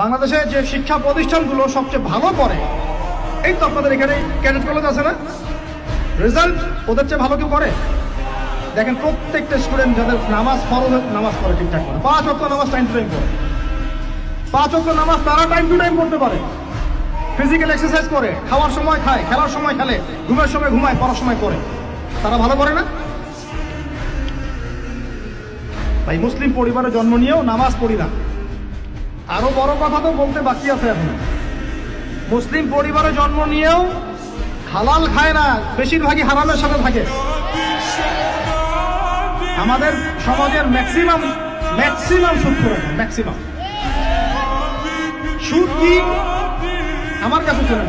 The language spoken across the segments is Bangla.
বাংলাদেশে যে শিক্ষা প্রতিষ্ঠানগুলো সবচেয়ে ভালো করে, এই তো আপনাদের এখানে ক্যাডেট কলেজ আছে না, রেজাল্ট ওদের চেয়ে ভালো কেউ করে? দেখেন প্রত্যেকটা স্টুডেন্ট যাদের নামাজ ফরজ নামাজ পড়ে ঠিকঠাক করে, 5 ওয়াক্ত নামাজ টাইম টু টাইম পড়ে, 5 ওয়াক্ত নামাজ তারা টাইম টু টাইম পড়তে পারে, ফিজিক্যাল এক্সারসাইজ করে, খাওয়ার সময় খায়, খেলার সময় খেলে, ঘুমের সময় ঘুমায়, পড়ার সময় পড়ে, তারা ভালো করে না? ভাই মুসলিম পরিবারে জন্ম নিয়েও নামাজ পড়ি না। আরো বড় কথা তো বলতে বাকি আছে এখন, মুসলিম পরিবারে জন্ম নিয়েও হালাল খায় না, বেশিরভাগই হারামের সাথে থাকে। আমাদের সমাজের ম্যাক্সিমাম সুদ করে, ম্যাক্সিমাম সুদ কি আমার কাছে শোনেন,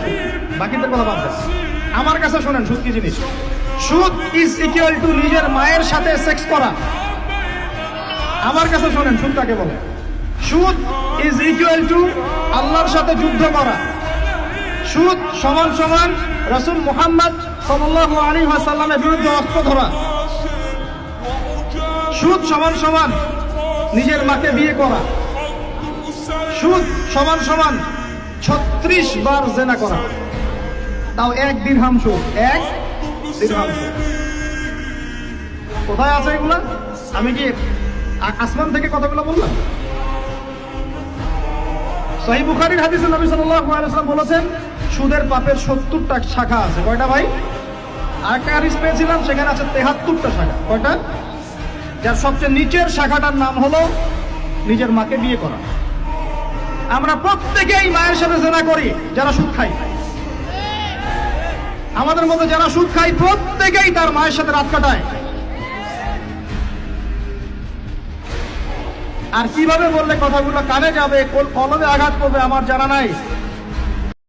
বাকিদের কথা বাদ দেন, আমার কাছে শোনেন সুদ কি জিনিস। সুদ ইজ ইকুয়াল টু নিজের মায়ের সাথে সেক্স করা। আমার কাছে শোনেন সুদ কাকে বলে। সুদ ইজ ইকুয়াল টু আল্লাহর সাথে যুদ্ধ করা। সুদ সমান সমান রাসূল মুহাম্মদ সাল্লাল্লাহু আলাইহি ওয়াসাল্লামের বিরুদ্ধে অস্ত্র ধরা। সুদ সমান সমান নিজের মাকে বিয়ে করা। সুদ সমান সমান 36 বার জেনা করা, তাও 1 দিরহাম সুদ, 1 দিরহাম সুদ। কোথায় আছে এগুলা? আমি কি আসমান থেকে কথাগুলো বললাম? সহিহ বুখারীর হাদিসে নবী সাল্লাল্লাহু আলাইহি ওয়াসাল্লাম বলেছেন সুদের পাপের 70টা শাখা আছে। কয়টা ভাই? আরেকটা হাদিস পেয়েছিলাম সেখানে আছে 73টা শাখা। কয়টা? যার সবচেয়ে নিচের শাখাটার নাম হলো নিজের মাকে বিয়ে করা। আমরা প্রত্যেকেই মায়ের সাথে জেনা করি যারা সুদ খাই। আমাদের মধ্যে যারা সুদ খাই প্রত্যেকেই তার মায়ের সাথে রাত কাটায়। আর কিভাবে বললে কথাগুলো কানে যাবে, কলবে আঘাত করবে আমার জানা নাই।